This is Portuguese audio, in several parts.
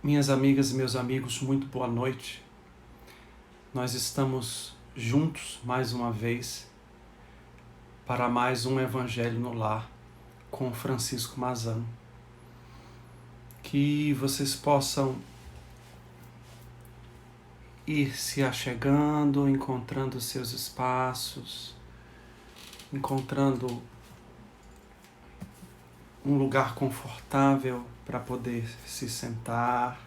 Minhas amigas e meus amigos, muito boa noite. Nós estamos juntos mais uma vez para mais um Evangelho no Lar com Francisco Mazan. Que vocês possam ir se achegando, encontrando seus espaços, encontrando um lugar confortável para poder se sentar.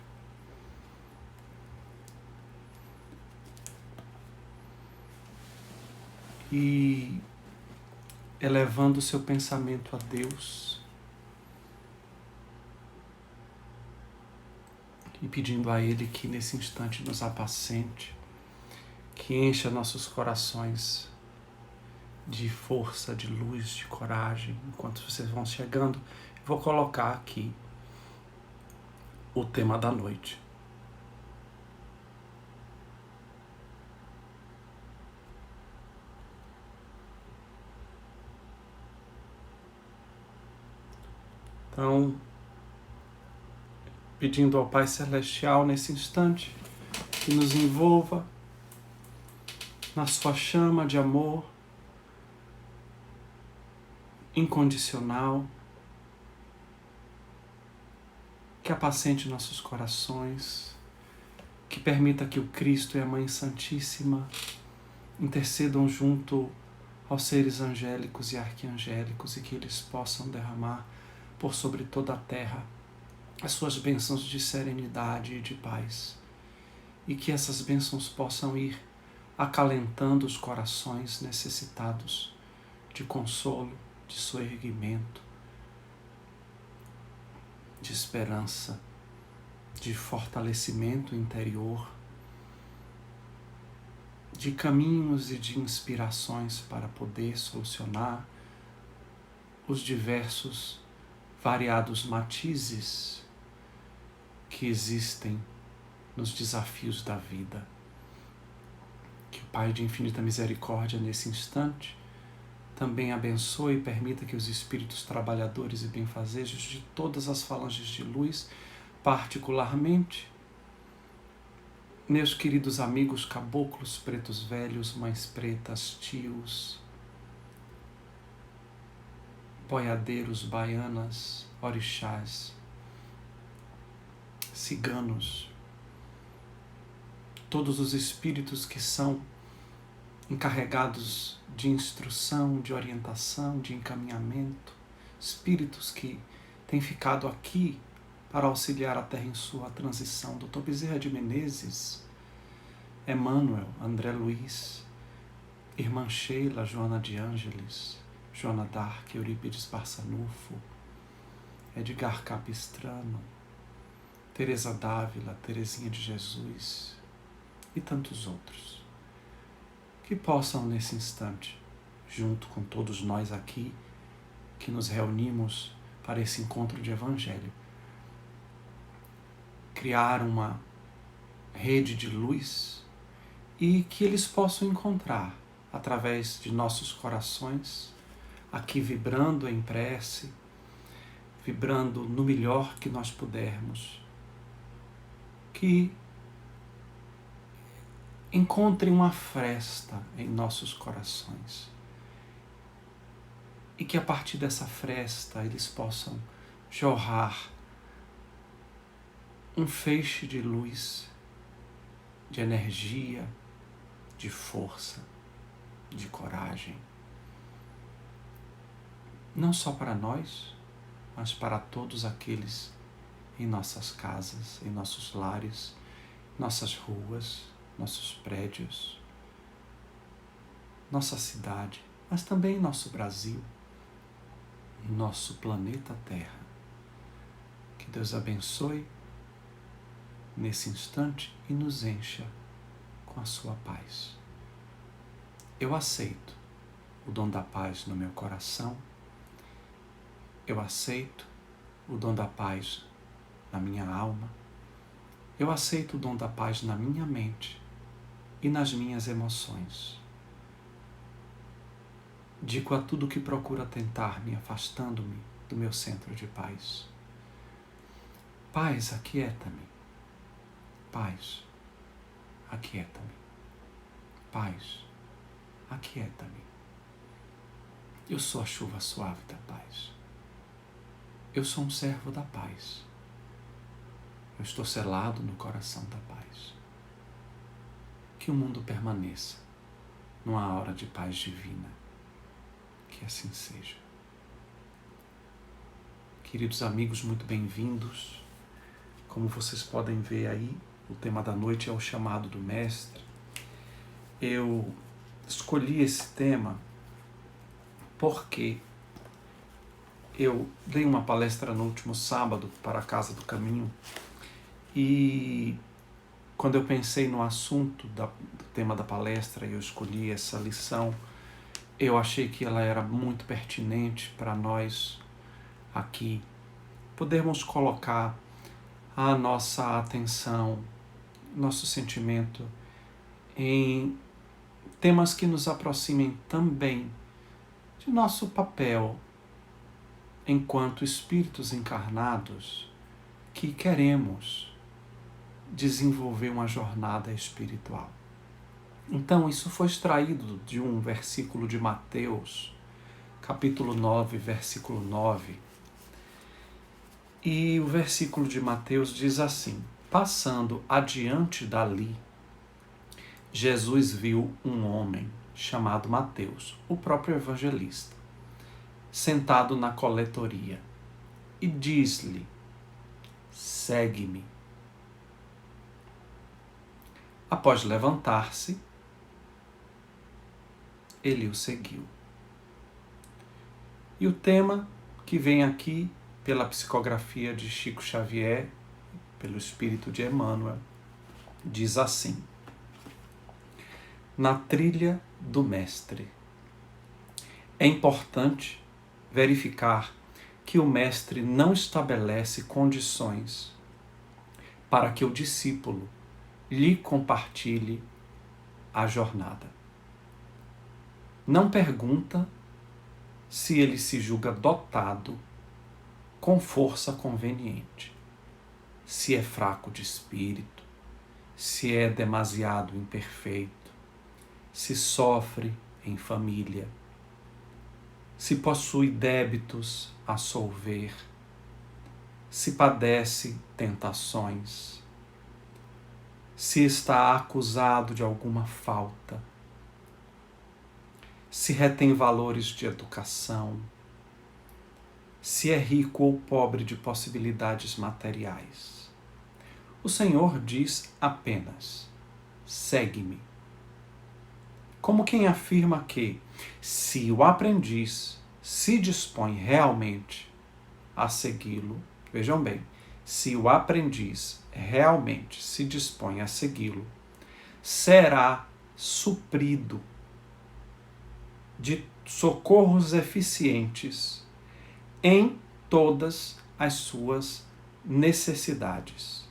E elevando o seu pensamento a Deus e pedindo a Ele que nesse instante nos apacente, que encha nossos corações de força, de luz, de coragem. Enquanto vocês vão chegando, eu vou colocar aqui o tema da noite. Então, pedindo ao Pai Celestial nesse instante que nos envolva na sua chama de amor incondicional, que apacente nossos corações, que permita que o Cristo e a Mãe Santíssima intercedam junto aos seres angélicos e arquiangélicos e que eles possam derramar por sobre toda a terra as suas bênçãos de serenidade e de paz, e que essas bênçãos possam ir acalentando os corações necessitados de consolo, de soerguimento, de esperança, de fortalecimento interior, de caminhos e de inspirações para poder solucionar os diversos, variados matizes que existem nos desafios da vida. Que o Pai de infinita misericórdia, nesse instante, também abençoe e permita que os espíritos trabalhadores e benfazejos de todas as falanges de luz, particularmente meus queridos amigos caboclos, pretos velhos, mães pretas, tios, boiadeiros, baianas, orixás, ciganos, todos os espíritos que são encarregados de instrução, de orientação, de encaminhamento, espíritos que têm ficado aqui para auxiliar a Terra em sua transição. Dr. Bezerra de Menezes, Emmanuel, André Luiz, Irmã Sheila, Joana de Ângeles, Joana d'Arc, Eurípides Barçanufo, Edgar Capistrano, Teresa d'Ávila, Teresinha de Jesus e tantos outros, que possam nesse instante, junto com todos nós aqui, que nos reunimos para esse encontro de Evangelho, criar uma rede de luz e que eles possam encontrar, através de nossos corações, aqui vibrando em prece, vibrando no melhor que nós pudermos, que encontrem uma fresta em nossos corações e que a partir dessa fresta eles possam jorrar um feixe de luz, de energia, de força, de coragem, não só para nós, mas para todos aqueles em nossas casas, em nossos lares, nossas ruas, nossos prédios, nossa cidade, mas também nosso Brasil, nosso planeta Terra. Que Deus abençoe nesse instante e nos encha com a sua paz. Eu aceito o dom da paz no meu coração, eu aceito o dom da paz na minha alma, eu aceito o dom da paz na minha mente e nas minhas emoções. Digo a tudo que procura tentar-me, afastando-me do meu centro de paz: paz, aquieta-me. paz, aquieta-me. Paz, aquieta-me. Eu sou a chuva suave da paz. Eu sou um servo da paz. Eu estou selado no coração da paz. Que o mundo permaneça numa hora de paz divina. Que assim seja. Queridos amigos, muito bem-vindos. Como vocês podem ver aí, o tema da noite é o chamado do Mestre. Eu escolhi esse tema porque eu dei uma palestra no último sábado para a Casa do Caminho e quando eu pensei no assunto do tema da palestra e eu escolhi essa lição, eu achei que ela era muito pertinente para nós aqui podermos colocar a nossa atenção, nosso sentimento em temas que nos aproximem também de nosso papel enquanto espíritos encarnados que queremos desenvolver uma jornada espiritual. Então, isso foi extraído de um versículo de Mateus, capítulo 9, versículo 9. E o versículo de Mateus diz assim: passando adiante dali, Jesus viu um homem chamado Mateus, o próprio evangelista, sentado na coletoria, e diz-lhe: segue-me. Após levantar-se, ele o seguiu. E o tema que vem aqui pela psicografia de Chico Xavier, pelo espírito de Emmanuel, diz assim: na trilha do Mestre. É importante verificar que o Mestre não estabelece condições para que o discípulo lhe compartilhe a jornada. Não pergunta se ele se julga dotado com força conveniente, se é fraco de espírito, se é demasiado imperfeito, se sofre em família, se possui débitos a solver, se padece tentações, se está acusado de alguma falta, se retém valores de educação, se é rico ou pobre de possibilidades materiais. O Senhor diz apenas: segue-me. Como quem afirma que, se o aprendiz se dispõe realmente a segui-lo, vejam bem, se o aprendiz realmente se dispõe a segui-lo, será suprido de socorros eficientes em todas as suas necessidades.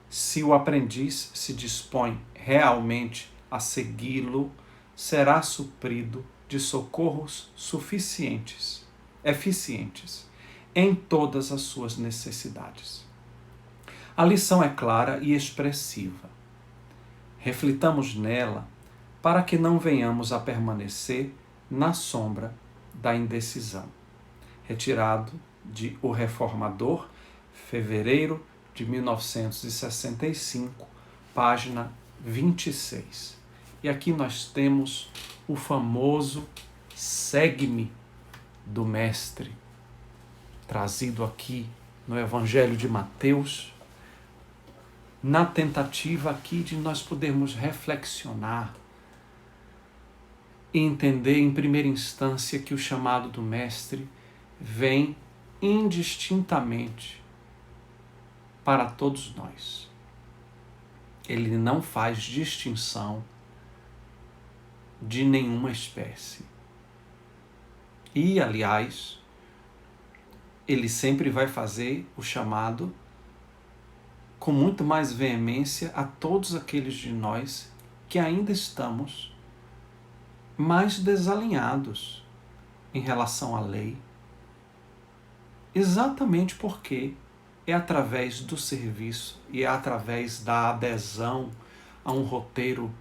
Se o aprendiz se dispõe realmente a segui-lo, será suprido de socorros eficientes em todas as suas necessidades. A lição é clara e expressiva. Reflitamos nela para que não venhamos a permanecer na sombra da indecisão. Retirado de O Reformador, fevereiro de 1965, página 26. E aqui nós temos o famoso segue-me do Mestre, trazido aqui no Evangelho de Mateus, na tentativa aqui de nós podermos reflexionar e entender em primeira instância que o chamado do Mestre vem indistintamente para todos nós. Ele não faz distinção de nenhuma espécie. E, aliás, ele sempre vai fazer o chamado com muito mais veemência a todos aqueles de nós que ainda estamos mais desalinhados em relação à lei, exatamente porque é através do serviço e é através da adesão a um roteiro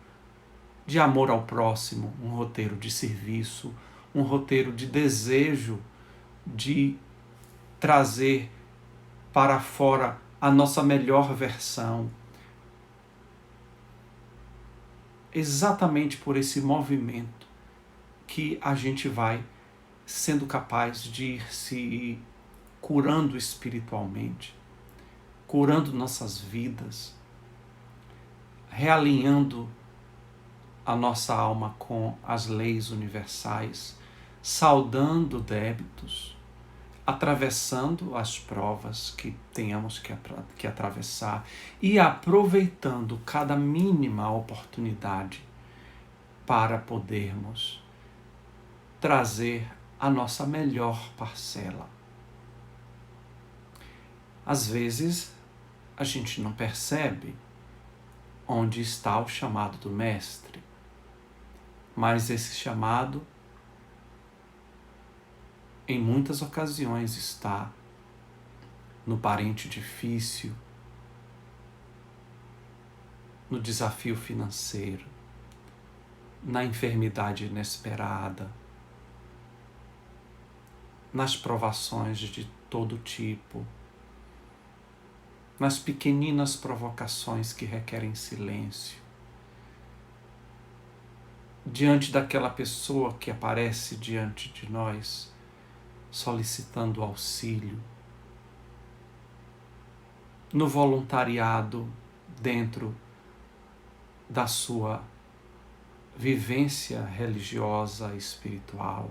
de amor ao próximo, um roteiro de serviço, um roteiro de desejo de trazer para fora a nossa melhor versão. Exatamente por esse movimento que a gente vai sendo capaz de ir se curando espiritualmente, curando nossas vidas, realinhando a nossa alma com as leis universais, saldando débitos, atravessando as provas que tenhamos que atravessar e aproveitando cada mínima oportunidade para podermos trazer a nossa melhor parcela. Às vezes, a gente não percebe onde está o chamado do Mestre, mas esse chamado, em muitas ocasiões, está no parente difícil, no desafio financeiro, na enfermidade inesperada, nas provações de todo tipo, nas pequeninas provocações que requerem silêncio, diante daquela pessoa que aparece diante de nós, solicitando auxílio, no voluntariado dentro da sua vivência religiosa e espiritual,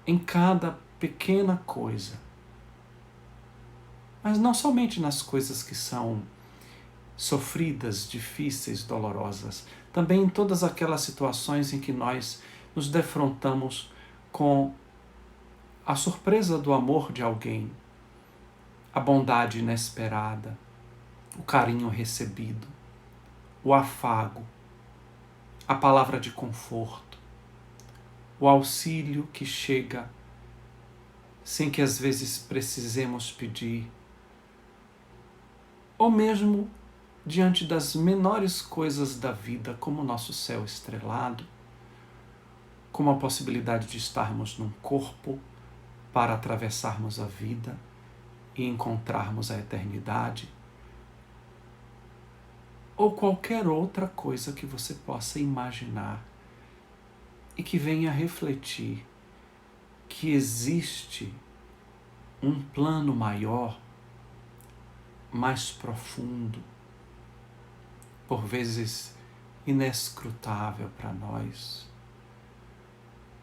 em cada pequena coisa, mas não somente nas coisas que são sofridas, difíceis, dolorosas, também em todas aquelas situações em que nós nos defrontamos com a surpresa do amor de alguém, a bondade inesperada, o carinho recebido, o afago, a palavra de conforto, o auxílio que chega sem que às vezes precisemos pedir, ou mesmo diante das menores coisas da vida, como o nosso céu estrelado, como a possibilidade de estarmos num corpo para atravessarmos a vida e encontrarmos a eternidade, ou qualquer outra coisa que você possa imaginar e que venha refletir que existe um plano maior, mais profundo, por vezes inescrutável para nós,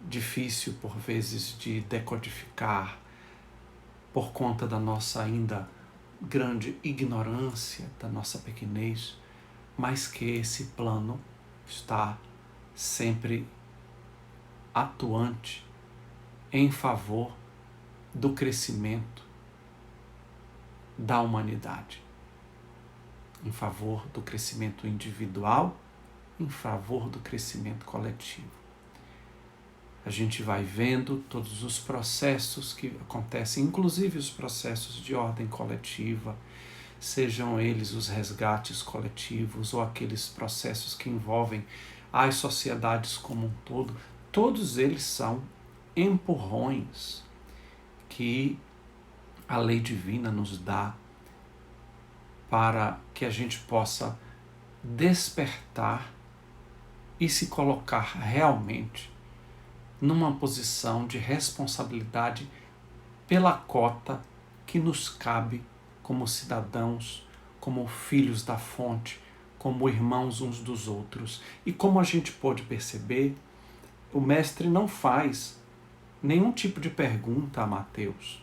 difícil por vezes de decodificar por conta da nossa ainda grande ignorância, da nossa pequenez, mas que esse plano está sempre atuante em favor do crescimento da humanidade, em favor do crescimento individual, em favor do crescimento coletivo. A gente vai vendo todos os processos que acontecem, inclusive os processos de ordem coletiva, sejam eles os resgates coletivos ou aqueles processos que envolvem as sociedades como um todo, todos eles são empurrões que a lei divina nos dá para que a gente possa despertar e se colocar realmente numa posição de responsabilidade pela cota que nos cabe como cidadãos, como filhos da fonte, como irmãos uns dos outros. E como a gente pôde perceber, o Mestre não faz nenhum tipo de pergunta a Mateus.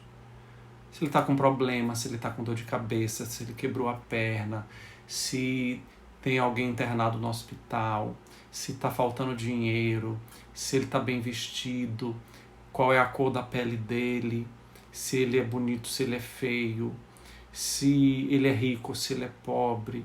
Se ele está com problema, se ele está com dor de cabeça, se ele quebrou a perna, se tem alguém internado no hospital, se está faltando dinheiro, se ele está bem vestido, qual é a cor da pele dele, se ele é bonito, se ele é feio, se ele é rico ou se ele é pobre,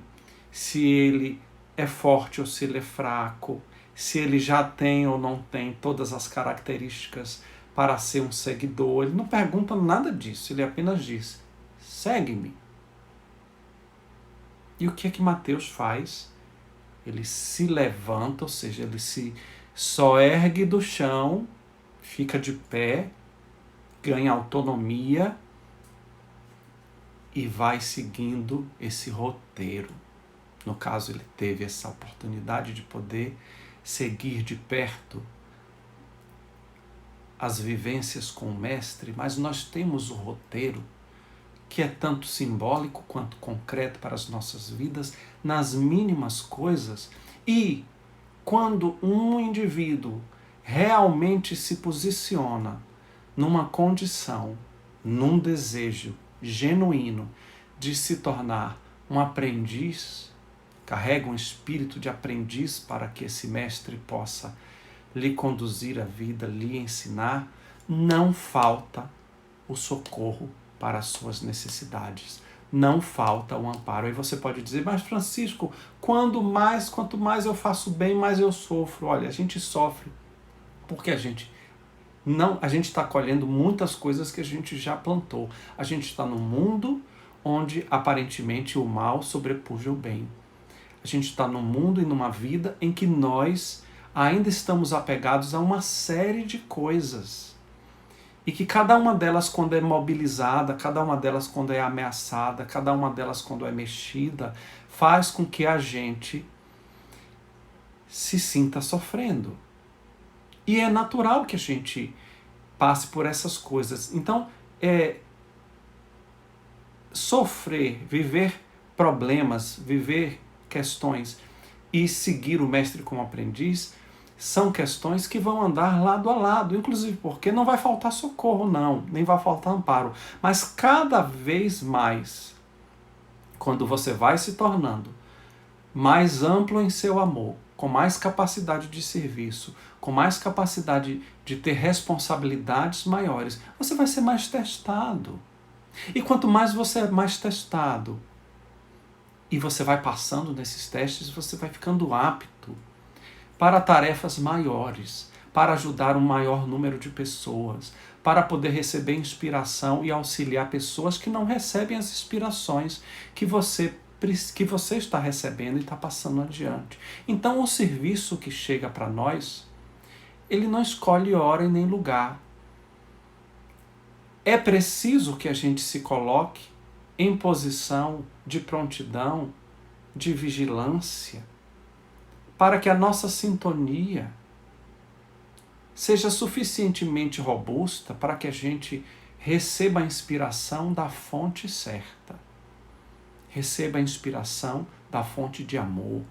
se ele é forte ou se ele é fraco, se ele já tem ou não tem todas as características para ser um seguidor. Ele não pergunta nada disso, ele apenas diz: segue-me. E o que é que Mateus faz? Ele se levanta, ou seja, ele se soergue do chão, fica de pé, ganha autonomia e vai seguindo esse roteiro. No caso, ele teve essa oportunidade de poder seguir de perto as vivências com o Mestre, mas nós temos o roteiro que é tanto simbólico quanto concreto para as nossas vidas, nas mínimas coisas. E quando um indivíduo realmente se posiciona numa condição, num desejo genuíno de se tornar um aprendiz, carrega um espírito de aprendiz para que esse mestre possa lhe conduzir a vida, lhe ensinar, não falta o socorro para as suas necessidades. Não falta o amparo. Aí você pode dizer: mas Francisco, quanto mais eu faço bem, mais eu sofro. Olha, a gente sofre porque a gente está colhendo muitas coisas que a gente já plantou. A gente está num mundo onde aparentemente o mal sobrepuja o bem. A gente está num mundo e numa vida em que nós ainda estamos apegados a uma série de coisas. E que cada uma delas, quando é mobilizada, cada uma delas, quando é ameaçada, cada uma delas, quando é mexida, faz com que a gente se sinta sofrendo. E é natural que a gente passe por essas coisas. Então, sofrer, viver problemas, viver questões e seguir o mestre como aprendiz, são questões que vão andar lado a lado, inclusive porque não vai faltar socorro, não, nem vai faltar amparo. Mas cada vez mais, quando você vai se tornando mais amplo em seu amor, com mais capacidade de serviço, com mais capacidade de ter responsabilidades maiores, você vai ser mais testado. E quanto mais você é mais testado, e você vai passando nesses testes, você vai ficando apto para tarefas maiores, para ajudar um maior número de pessoas, para poder receber inspiração e auxiliar pessoas que não recebem as inspirações que você está recebendo e está passando adiante. Então o serviço que chega para nós, ele não escolhe hora e nem lugar. É preciso que a gente se coloque em posição de prontidão, de vigilância, para que a nossa sintonia seja suficientemente robusta para que a gente receba a inspiração da fonte certa. Receba a inspiração da fonte de amor.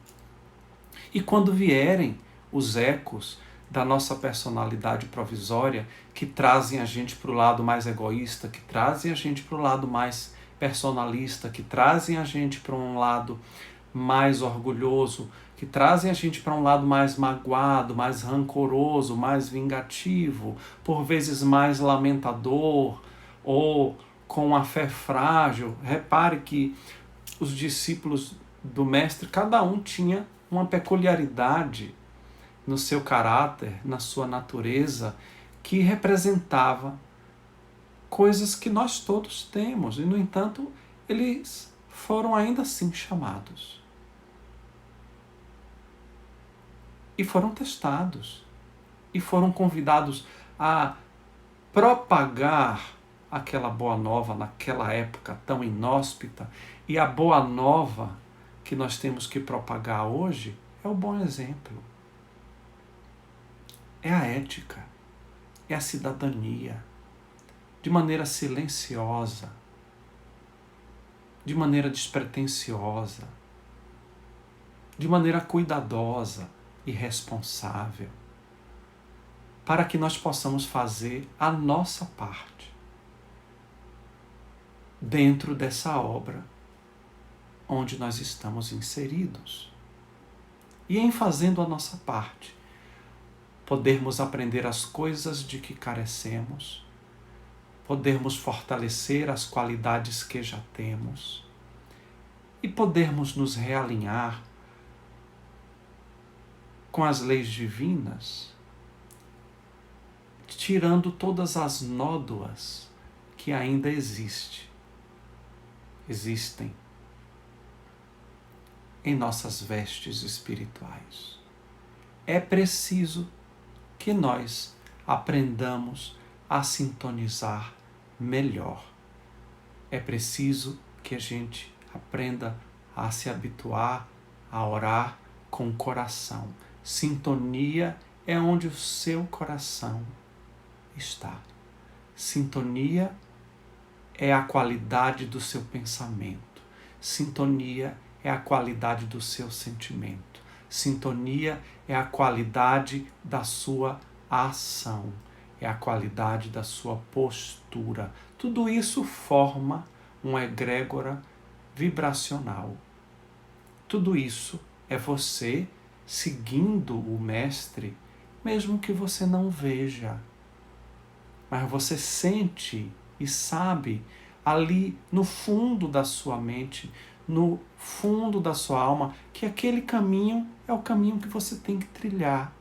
E quando vierem os ecos da nossa personalidade provisória, que trazem a gente para o lado mais egoísta, que trazem a gente para o lado mais personalista, que trazem a gente para um lado mais orgulhoso, que trazem a gente para um lado mais magoado, mais rancoroso, mais vingativo, por vezes mais lamentador, ou com a fé frágil. Repare que os discípulos do Mestre, cada um tinha uma peculiaridade no seu caráter, na sua natureza, que representava coisas que nós todos temos. E, no entanto, eles foram ainda assim chamados. E foram testados. E foram convidados a propagar aquela boa nova naquela época tão inóspita. E a boa nova que nós temos que propagar hoje é o bom exemplo. É a ética, é a cidadania, de maneira silenciosa, de maneira despretensiosa, de maneira cuidadosa e responsável, para que nós possamos fazer a nossa parte dentro dessa obra onde nós estamos inseridos. E em fazendo a nossa parte, podermos aprender as coisas de que carecemos, podermos fortalecer as qualidades que já temos e podermos nos realinhar com as leis divinas, tirando todas as nódoas que ainda existem em nossas vestes espirituais. É preciso que nós aprendamos a sintonizar melhor. É preciso que a gente aprenda a se habituar a orar com o coração. Sintonia é onde o seu coração está. Sintonia é a qualidade do seu pensamento. Sintonia é a qualidade do seu sentimento. Sintonia é a qualidade da sua ação. É a qualidade da sua postura. Tudo isso forma uma egrégora vibracional. Tudo isso é você seguindo o Mestre, mesmo que você não veja. Mas você sente e sabe ali no fundo da sua mente, no fundo da sua alma, que aquele caminho é o caminho que você tem que trilhar.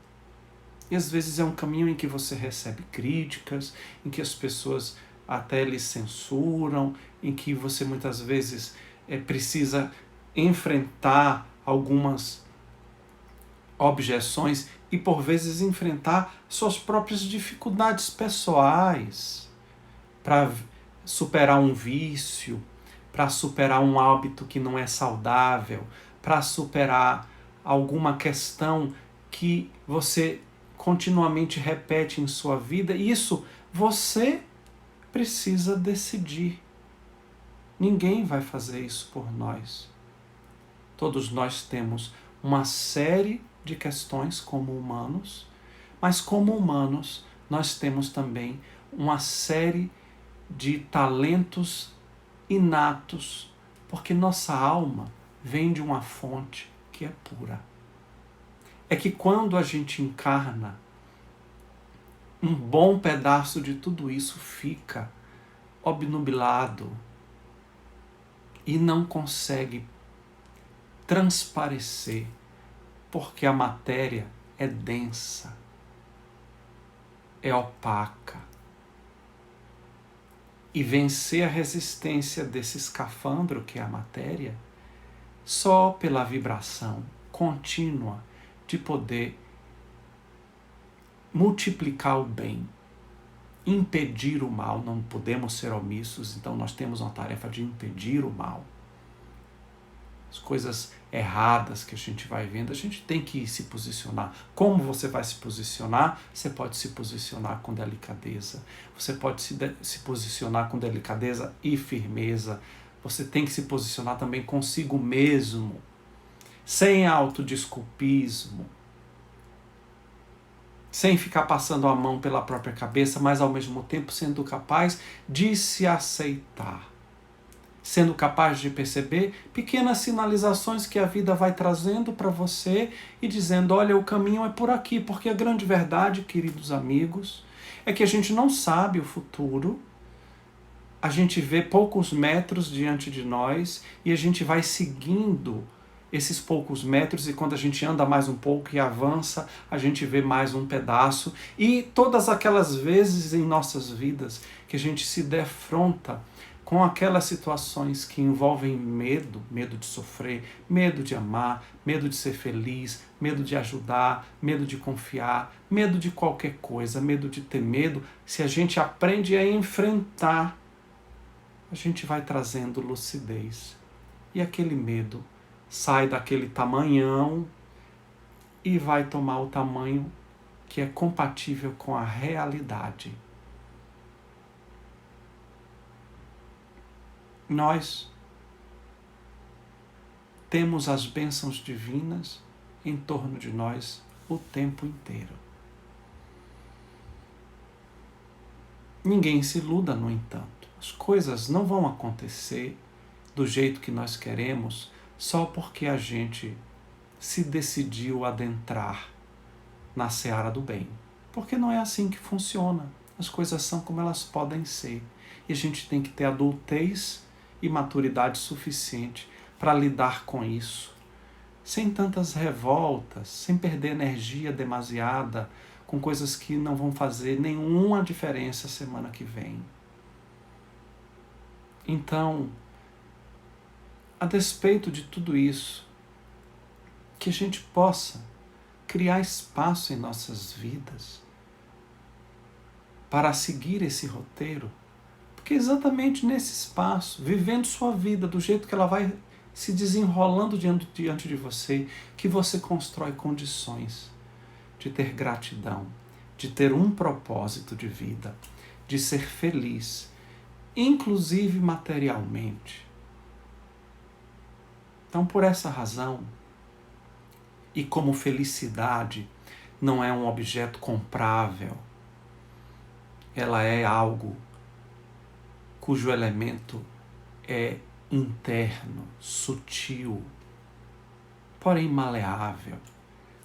E às vezes é um caminho em que você recebe críticas, em que as pessoas até lhe censuram, em que você muitas vezes precisa enfrentar algumas objeções e por vezes enfrentar suas próprias dificuldades pessoais para superar um vício, para superar um hábito que não é saudável, para superar alguma questão que você continuamente repete em sua vida. Isso você precisa decidir. Ninguém vai fazer isso por nós. Todos nós temos uma série de questões como humanos, mas como humanos nós temos também uma série de talentos inatos, porque nossa alma vem de uma fonte que é pura. É que quando a gente encarna, um bom pedaço de tudo isso fica obnubilado e não consegue transparecer, porque a matéria é densa, é opaca. E vencer a resistência desse escafandro que é a matéria, só pela vibração contínua de poder multiplicar o bem, impedir o mal. Não podemos ser omissos, então nós temos uma tarefa de impedir o mal. As coisas erradas que a gente vai vendo, a gente tem que se posicionar. Como você vai se posicionar? Você pode se posicionar com delicadeza. Você pode se posicionar com delicadeza e firmeza. Você tem que se posicionar também consigo mesmo, sem autodesculpismo, sem ficar passando a mão pela própria cabeça, mas ao mesmo tempo sendo capaz de se aceitar. Sendo capaz de perceber pequenas sinalizações que a vida vai trazendo para você e dizendo, olha, o caminho é por aqui, porque a grande verdade, queridos amigos, é que a gente não sabe o futuro, a gente vê poucos metros diante de nós e a gente vai seguindo esses poucos metros e quando a gente anda mais um pouco e avança, a gente vê mais um pedaço e todas aquelas vezes em nossas vidas que a gente se defronta com aquelas situações que envolvem medo, medo de sofrer, medo de amar, medo de ser feliz, medo de ajudar, medo de confiar, medo de qualquer coisa, medo de ter medo, se a gente aprende a enfrentar, a gente vai trazendo lucidez. E aquele medo sai daquele tamanhão e vai tomar o tamanho que é compatível com a realidade. Nós temos as bênçãos divinas em torno de nós o tempo inteiro. Ninguém se iluda, no entanto. As coisas não vão acontecer do jeito que nós queremos só porque a gente se decidiu adentrar na seara do bem. Porque não é assim que funciona. As coisas são como elas podem ser. E a gente tem que ter adultez e maturidade suficiente para lidar com isso, sem tantas revoltas, sem perder energia demasiada com coisas que não vão fazer nenhuma diferença semana que vem. Então, a despeito de tudo isso, que a gente possa criar espaço em nossas vidas para seguir esse roteiro, porque é exatamente nesse espaço, vivendo sua vida do jeito que ela vai se desenrolando diante de você, que você constrói condições de ter gratidão, de ter um propósito de vida, de ser feliz, inclusive materialmente. Então, por essa razão, e como felicidade não é um objeto comprável, ela é algo cujo elemento é interno, sutil, porém maleável,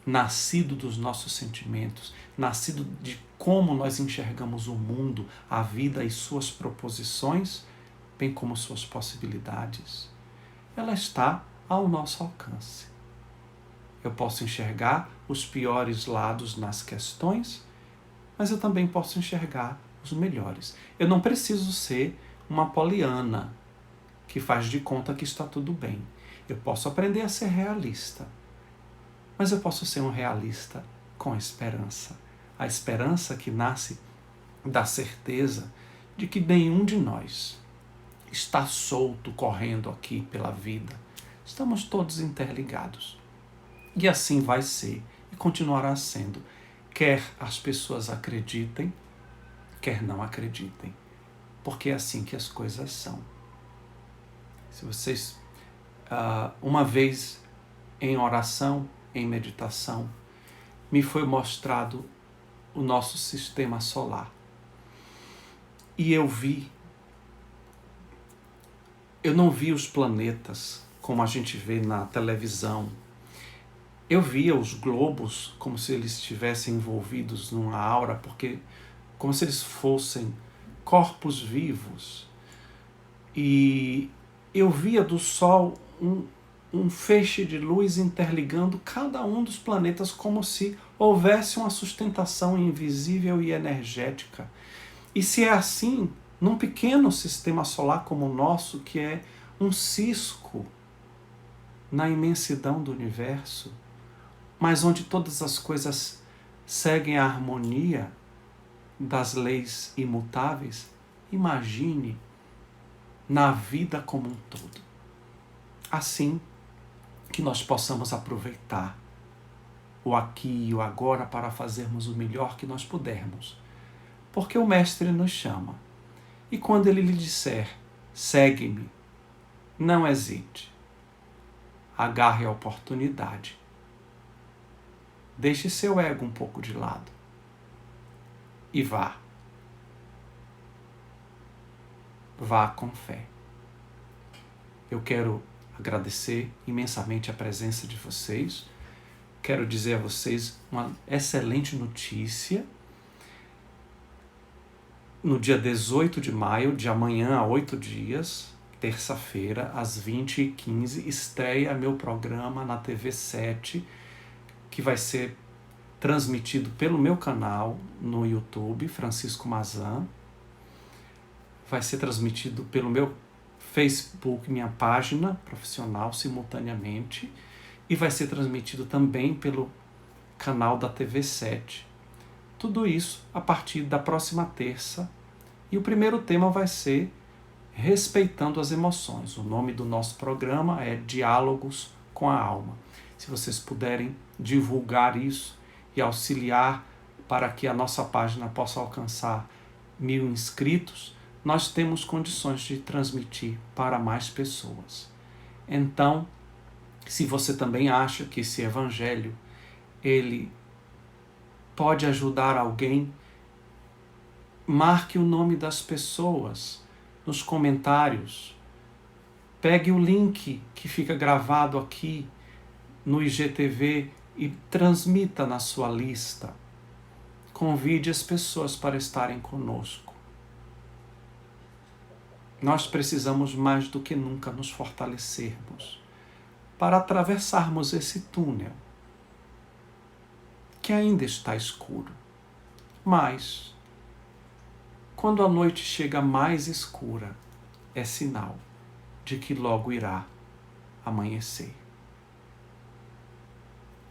nascido dos nossos sentimentos, nascido de como nós enxergamos o mundo, a vida e suas proposições, bem como suas possibilidades. Ela está ao nosso alcance. Eu posso enxergar os piores lados nas questões, mas eu também posso enxergar os melhores. Eu não preciso ser uma poliana que faz de conta que está tudo bem. Eu posso aprender a ser realista, mas eu posso ser um realista com esperança. A esperança que nasce da certeza de que nenhum de nós está solto correndo aqui pela vida. Estamos todos interligados. E assim vai ser e continuará sendo, quer as pessoas acreditem, quer não acreditem, porque é assim que as coisas são. Se vocês, uma vez em oração, em meditação, me foi mostrado o nosso sistema solar. E eu não vi os planetas como a gente vê na televisão. Eu via os globos como se eles estivessem envolvidos numa aura, porque como se eles fossem corpos vivos. E eu via do Sol um feixe de luz interligando cada um dos planetas como se houvesse uma sustentação invisível e energética. E se é assim, num pequeno sistema solar como o nosso, que é um cisco na imensidão do universo, mas onde todas as coisas seguem a harmonia das leis imutáveis, imagine na vida como um todo. Assim que nós possamos aproveitar o aqui e o agora para fazermos o melhor que nós pudermos. Porque o Mestre nos chama. E quando ele lhe disser, segue-me, não hesite. Agarre a oportunidade. Deixe seu ego um pouco de lado. E vá. Vá com fé. Eu quero agradecer imensamente a presença de vocês. Quero dizer a vocês uma excelente notícia. No dia 18 de maio, de amanhã a 8 dias, terça-feira, às 20h15, estreia meu programa na TV 7, que vai ser transmitido pelo meu canal no YouTube, Francisco Mazan. Vai ser transmitido pelo meu Facebook, minha página profissional, simultaneamente. E vai ser transmitido também pelo canal da TV 7. Tudo isso a partir da próxima terça. E o primeiro tema vai ser Respeitando as Emoções. O nome do nosso programa é Diálogos com a Alma. Se vocês puderem divulgar isso e auxiliar para que a nossa página possa alcançar 1000 inscritos, nós temos condições de transmitir para mais pessoas. Então, se você também acha que esse evangelho ele pode ajudar alguém, marque o nome das pessoas nos comentários. Pegue o link que fica gravado aqui no IGTV e transmita na sua lista. Convide as pessoas para estarem conosco. Nós precisamos mais do que nunca nos fortalecermos para atravessarmos esse túnel que ainda está escuro. Mas, quando a noite chega mais escura, é sinal de que logo irá amanhecer.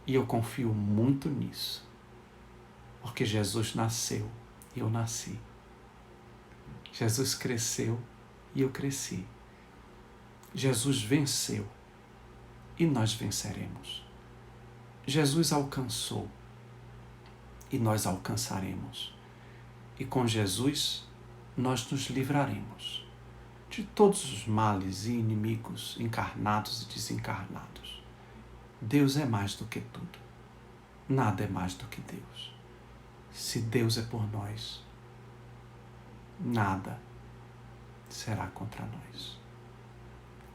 E eu confio muito nisso, porque Jesus nasceu e eu nasci. Jesus cresceu e eu cresci. Jesus venceu e nós venceremos. Jesus alcançou e nós alcançaremos. E com Jesus nós nos livraremos de todos os males e inimigos encarnados e desencarnados. Deus é mais do que tudo. Nada é mais do que Deus. Se Deus é por nós, nada será contra nós.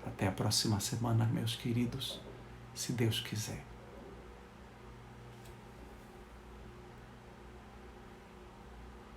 Até a próxima semana, meus queridos, se Deus quiser.